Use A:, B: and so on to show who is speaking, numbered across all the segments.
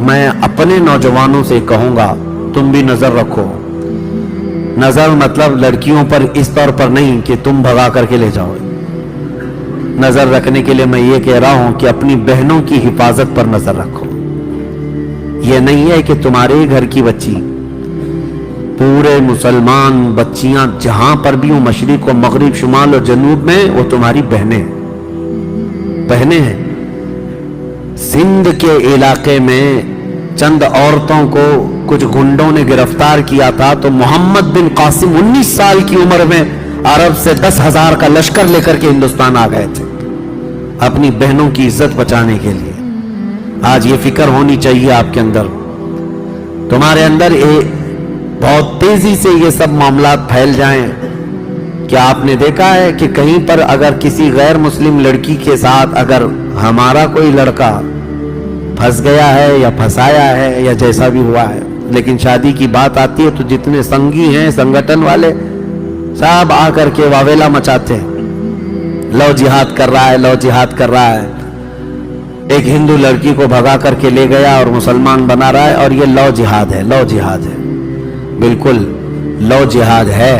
A: میں اپنے نوجوانوں سے کہوں گا تم بھی نظر رکھو. نظر مطلب لڑکیوں پر اس طور پر نہیں کہ تم بھگا کر کے لے جاؤ. نظر رکھنے کے لیے میں یہ کہہ رہا ہوں کہ اپنی بہنوں کی حفاظت پر نظر رکھو. یہ نہیں ہے کہ تمہارے گھر کی بچی، پورے مسلمان بچیاں جہاں پر بھی ہوں، مشرق و مغرب، شمال و جنوب میں، وہ تمہاری بہنیں ہیں. سندھ کے علاقے میں چند عورتوں کو کچھ گنڈوں نے گرفتار کیا تھا تو محمد بن قاسم 19 سال کی عمر میں عرب سے 10,000 کا لشکر لے کر کے ہندوستان آ گئے تھے اپنی بہنوں کی عزت بچانے کے لیے. آج یہ فکر ہونی چاہیے آپ کے اندر. تمہارے اندر بہت تیزی سے یہ سب معاملات پھیل جائیں. کیا آپ نے دیکھا ہے کہ کہیں پر اگر کسی غیر مسلم لڑکی کے ساتھ اگر ہمارا کوئی لڑکا پھنس گیا ہے یا پھنسایا ہے یا جیسا بھی ہوا ہے، لیکن شادی کی بات آتی ہے تو جتنے سنگی ہیں سنگٹن والے سب آ کر کے واویلا مچاتے ہیں، لو جہاد کر رہا ہے، لو جہاد کر رہا ہے. ایک ہندو لڑکی کو بھگا کر کے لے گیا اور مسلمان بنا رہا ہے، اور یہ لو جہاد ہے. لو جہاد ہے، بالکل لو جہاد ہے،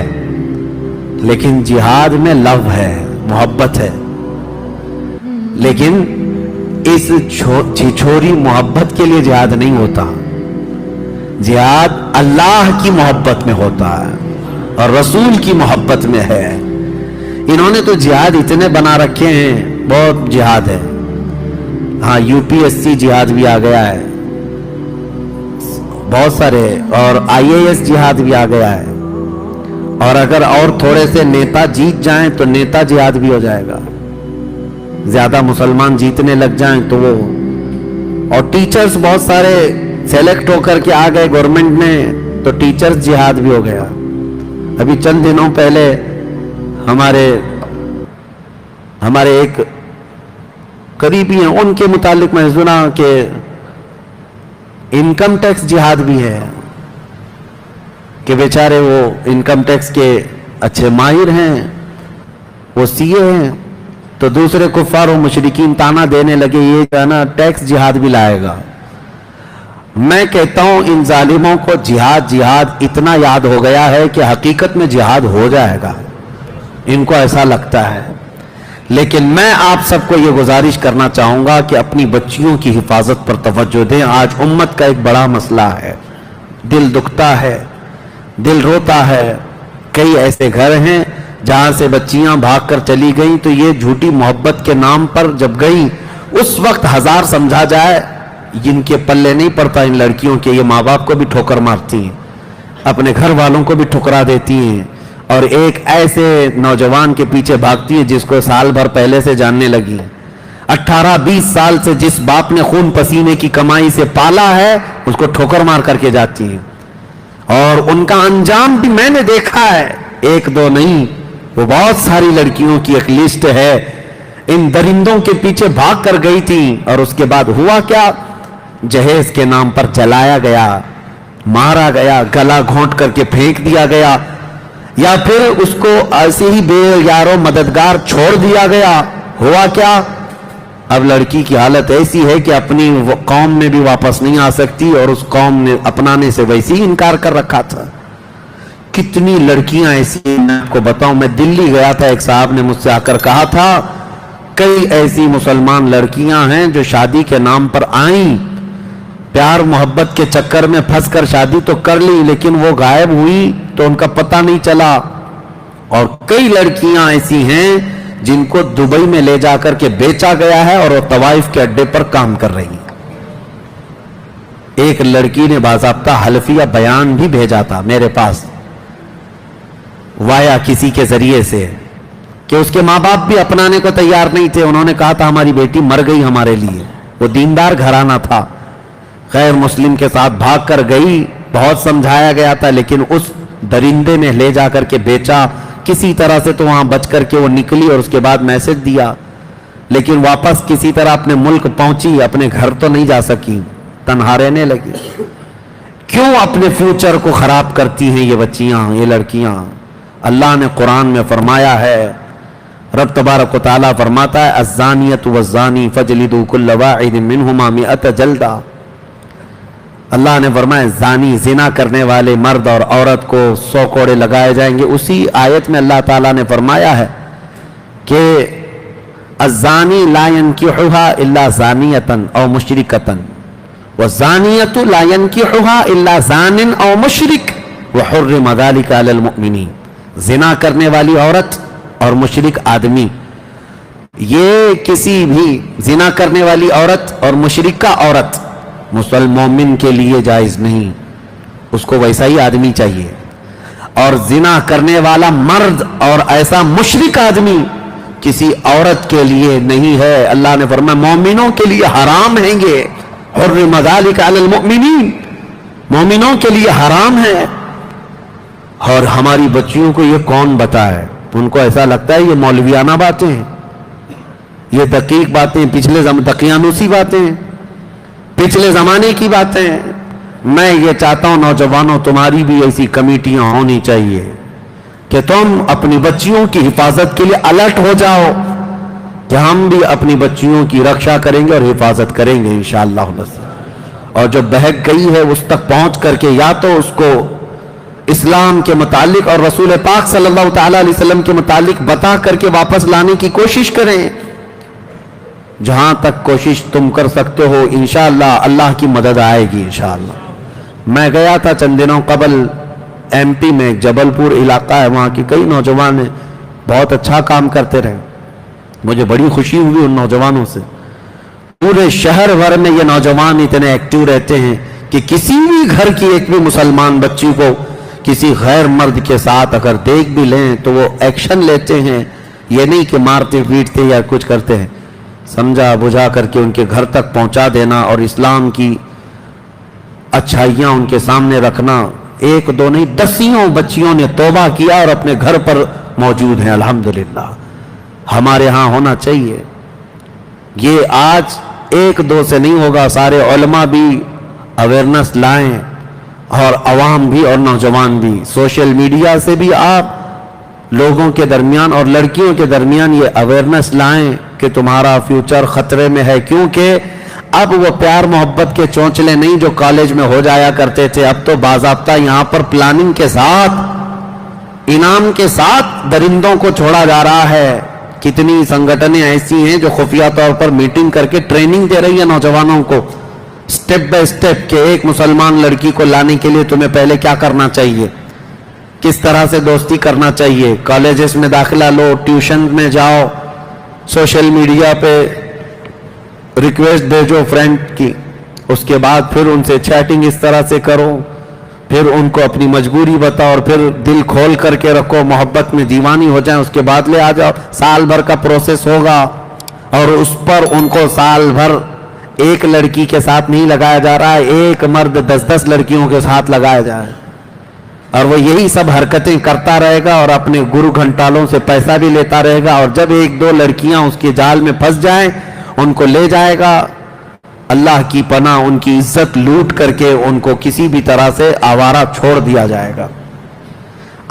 A: لیکن جہاد میں لو ہے، محبت ہے. لیکن اس چھوری محبت کے لیے جہاد نہیں ہوتا. جہاد اللہ کی محبت میں ہوتا ہے اور رسول کی محبت میں ہے. انہوں نے تو جہاد اتنے بنا رکھے ہیں، بہت جہاد ہے. ہاں UPSC جہاد بھی آ گیا ہے بہت سارے، اور IAS جہاد بھی آ گیا ہے. اور اگر اور تھوڑے سے نیتا جیت جائیں تو نیتا جہاد بھی ہو جائے گا. زیادہ مسلمان جیتنے لگ جائیں تو وہ، اور ٹیچرز بہت سارے سیلیکٹ ہو کر کے آ گئے گورنمنٹ میں تو ٹیچرز جہاد بھی ہو گیا. ابھی چند دنوں پہلے ہمارے ایک قریبی ہیں، ان کے متعلق میں سنا کہ انکم ٹیکس جہاد بھی ہے، کہ بیچارے وہ انکم ٹیکس کے اچھے ماہر ہیں، وہ CA ہیں، تو دوسرے کفار و مشرکین تانا دینے لگے یہ کہنا ٹیکس جہاد بھی لائے گا. میں کہتا ہوں ان ظالموں کو جہاد اتنا یاد ہو گیا ہے کہ حقیقت میں جہاد ہو جائے گا، ان کو ایسا لگتا ہے. لیکن میں آپ سب کو یہ گزارش کرنا چاہوں گا کہ اپنی بچیوں کی حفاظت پر توجہ دیں. آج امت کا ایک بڑا مسئلہ ہے، دل دکھتا ہے، دل روتا ہے. کئی ایسے گھر ہیں جہاں سے بچیاں بھاگ کر چلی گئیں تو یہ جھوٹی محبت کے نام پر جب گئیں اس وقت ہزار سمجھا جائے، جن کے پلے نہیں پڑتا ان لڑکیوں کے، یہ ماں باپ کو بھی ٹھوکر مارتی ہیں، اپنے گھر والوں کو بھی ٹھکرا دیتی ہیں، اور ایک ایسے نوجوان کے پیچھے بھاگتی ہیں جس کو سال بھر پہلے سے جاننے لگی. 18-20 سال سے جس باپ نے خون پسینے کی کمائی سے پالا ہے اس کو ٹھوکر مار کر کے جاتی ہیں. اور ان کا انجام بھی میں نے دیکھا ہے، ایک دو نہیں، وہ بہت ساری لڑکیوں کی ایک لسٹ ہے. ان درندوں کے پیچھے بھاگ کر گئی تھی اور اس کے بعد ہوا کیا؟ جہیز کے نام پر جلایا گیا، مارا گیا، گلا گھونٹ کر کے پھینک دیا گیا، یا پھر اس کو ایسے ہی بے یارو مددگار چھوڑ دیا گیا. ہوا کیا؟ اب لڑکی کی حالت ایسی ہے کہ اپنی قوم میں بھی واپس نہیں آ سکتی، اور اس قوم نے اپنانے سے ویسے ہی انکار کر رکھا تھا. کتنی لڑکیاں ایسی ہیں میں آپ کو بتاؤں. میں دلی گیا تھا، ایک صاحب نے مجھ سے آ کر کہا تھا کئی ایسی مسلمان لڑکیاں ہیں جو شادی کے نام پر آئیں، پیار محبت کے چکر میں پھنس کر شادی تو کر لی لیکن وہ غائب ہوئی تو ان کا پتہ نہیں چلا. اور کئی لڑکیاں ایسی ہیں جن کو دبئی میں لے جا کر کے بیچا گیا ہے اور وہ طوائف کے اڈے پر کام کر رہی ہیں. ایک لڑکی نے باضابطہ حلفیہ بیان بھی بھیجا تھا میرے پاس وایا کسی کے ذریعے سے کہ اس کے ماں باپ بھی اپنانے کو تیار نہیں تھے. انہوں نے کہا تھا ہماری بیٹی مر گئی ہمارے لیے. وہ دیندار گھرانہ تھا، غیر مسلم کے ساتھ بھاگ کر گئی، بہت سمجھایا گیا تھا لیکن اس درندے نے لے جا کر کے بیچا. کسی طرح سے تو وہاں بچ کر کے وہ نکلی اور اس کے بعد میسج دیا، لیکن واپس کسی طرح اپنے ملک پہنچی، اپنے گھر تو نہیں جا سکی، تنہا رہنے لگی. کیوں اپنے فیوچر کو خراب کرتی ہیں یہ بچیاں، یہ لڑکیاں؟ اللہ نے قرآن میں فرمایا ہے، رب تبارک و تعالیٰ فرماتا ہے الزانیۃ والزانی فجلدوا کل واحد منہما 100 جلدہ. اللہ نے فرمایا زانی زنا کرنے والے مرد اور عورت کو 100 کوڑے لگائے جائیں گے. اسی آیت میں اللہ تعالیٰ نے فرمایا ہے کہ الزانی لا ينکحها الا زانیۃ او مشرکۃ والزانیۃ لا ينکحها الا زان او مشرک وحرم ذلک علی المؤمنین. زنا کرنے والی عورت اور مشرک آدمی، یہ کسی بھی زنا کرنے والی عورت اور مشرکہ عورت مومن کے لیے جائز نہیں، اس کو ویسا ہی آدمی چاہیے. اور زنا کرنے والا مرد اور ایسا مشرک آدمی کسی عورت کے لیے نہیں ہے. اللہ نے فرمایا مومنوں کے لیے حرام ہیں گے. حرم ذلک علی المؤمنین، مومنوں کے لیے حرام ہے. اور ہماری بچیوں کو یہ کون بتائے؟ ان کو ایسا لگتا ہے یہ مولویانہ باتیں ہیں، یہ دقیق باتیں، دقیانوسی باتیں ہیں، پچھلے زمانے کی باتیں ہیں. میں یہ چاہتا ہوں نوجوانوں تمہاری بھی ایسی کمیٹیاں ہونی چاہیے کہ تم اپنی بچیوں کی حفاظت کے لیے الرٹ ہو جاؤ کہ ہم بھی اپنی بچیوں کی رکشا کریں گے اور حفاظت کریں گے انشاءاللہ. اور جو بہک گئی ہے اس تک پہنچ کر کے یا تو اس کو اسلام کے متعلق اور رسول پاک صلی اللہ تعالی علیہ وسلم کے متعلق بتا کر کے واپس لانے کی کوشش کریں. جہاں تک کوشش تم کر سکتے ہو انشاءاللہ اللہ کی مدد آئے گی انشاءاللہ. میں گیا تھا چند دنوں قبل ایم پی میں، جبل پور علاقہ ہے، وہاں کی کئی نوجوان ہیں، بہت اچھا کام کرتے رہے. مجھے بڑی خوشی ہوئی ان نوجوانوں سے. پورے شہر بھر میں یہ نوجوان اتنے ایکٹیو رہتے ہیں کہ کسی بھی گھر کی ایک بھی مسلمان بچی کو کسی غیر مرد کے ساتھ اگر دیکھ بھی لیں تو وہ ایکشن لیتے ہیں. یہ نہیں کہ مارتے پیٹتے یا کچھ کرتے ہیں، سمجھا بجھا کر کے ان کے گھر تک پہنچا دینا اور اسلام کی اچھائیاں ان کے سامنے رکھنا. ایک دو نہیں، دسیوں بچیوں نے توبہ کیا اور اپنے گھر پر موجود ہیں الحمدللہ. ہمارے ہاں ہونا چاہیے. یہ آج ایک دو سے نہیں ہوگا، سارے علماء بھی اویئرنس لائیں اور عوام بھی اور نوجوان بھی. سوشل میڈیا سے بھی آپ لوگوں کے درمیان اور لڑکیوں کے درمیان یہ اویئرنس لائیں کہ تمہارا فیوچر خطرے میں ہے. کیونکہ اب وہ پیار محبت کے چونچلے نہیں جو کالج میں ہو جایا کرتے تھے، اب تو باضابطہ یہاں پر پلاننگ کے ساتھ، انعام کے ساتھ درندوں کو چھوڑا جا رہا ہے. کتنی سنگٹنیں ایسی ہیں جو خفیہ طور پر میٹنگ کر کے ٹریننگ دے رہی ہے نوجوانوں کو سٹیپ بائی سٹیپ کہ ایک مسلمان لڑکی کو لانے کے لیے تمہیں پہلے کیا کرنا چاہیے، کس طرح سے دوستی کرنا چاہیے، کالجز میں داخلہ لو، ٹیوشن میں جاؤ، سوشل میڈیا پہ ریکویسٹ بھیجو فرینڈ کی، اس کے بعد پھر ان سے چیٹنگ اس طرح سے کرو، پھر ان کو اپنی مجبوری بتاؤ اور پھر دل کھول کر کے رکھو، محبت میں دیوانی ہو جائیں، اس کے بعد لے آ جاؤ. سال بھر کا پروسیس ہوگا اور اس پر ان کو سال بھر ایک لڑکی کے ساتھ نہیں لگایا جا رہا ہے، ایک مرد 10 لڑکیوں کے ساتھ لگایا جا رہا ہے. اور وہ یہی سب حرکتیں کرتا رہے گا اور اپنے گرو گھنٹالوں سے پیسہ بھی لیتا رہے گا. اور جب ایک دو لڑکیاں اس کے جال میں پھنس جائیں ان کو لے جائے گا. اللہ کی پناہ، ان کی عزت لوٹ کر کے ان کو کسی بھی طرح سے آوارہ چھوڑ دیا جائے گا.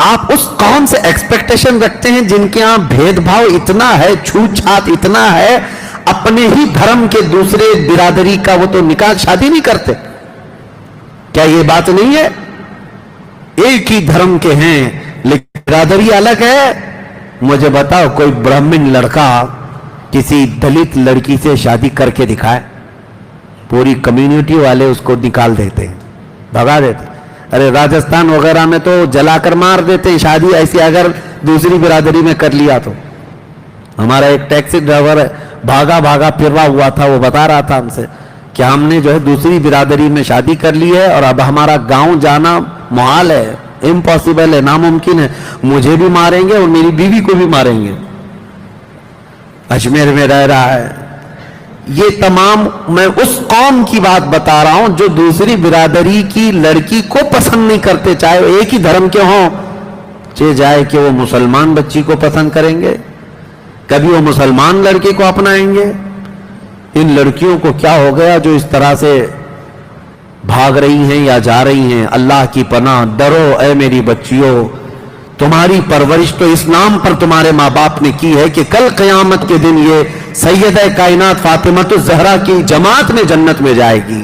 A: آپ اس قوم سے ایکسپیکٹیشن رکھتے ہیں جن کے ہاں بھید بھاؤ اتنا ہے، چھوت چھات اتنا ہے، اپنے ہی دھرم کے دوسرے برادری کا وہ تو نکاح شادی نہیں کرتے. کیا یہ بات نہیں ہے؟ ایک ہی دھرم کے ہیں لیکن برادری الگ ہے. مجھے بتاؤ کوئی برہمن لڑکا کسی دلت لڑکی سے شادی کر کے دکھائے، پوری کمیونٹی والے اس کو نکال دیتے ہیں، بھگا دیتے. ارے راجستھان وغیرہ میں تو جلا کر مار دیتے ہیں شادی ایسی اگر دوسری برادری میں کر لیا تو. ہمارا ایک ٹیکسی ڈرائیور بھاگا پھر رہا ہوا تھا، وہ بتا رہا تھا ہم سے کہ ہم نے جو ہے دوسری برادری میں شادی کر لی ہے اور اب ہمارا گاؤں جانا محال ہے، امپاسبل ہے، ناممکن ہے. مجھے بھی ماریں گے اور میری بیوی کو بھی ماریں گے. اجمیر میں رہ رہا ہے. یہ تمام میں اس قوم کی بات بتا رہا ہوں جو دوسری برادری کی لڑکی کو پسند نہیں کرتے، چاہے وہ ایک ہی دھرم کے ہوں. چاہے جائے کہ وہ مسلمان بچی کو پسند کریں گے، کبھی وہ مسلمان لڑکے کو اپنائیں گے. ان لڑکیوں کو کیا ہو گیا جو اس طرح سے بھاگ رہی ہیں یا جا رہی ہیں؟ اللہ کی پناہ، ڈرو اے میری بچیوں. تمہاری پرورش تو اسلام پر تمہارے ماں باپ نے کی ہے کہ کل قیامت کے دن یہ سیدہ کائنات فاطمہ الزہرا کی جماعت میں جنت میں جائے گی.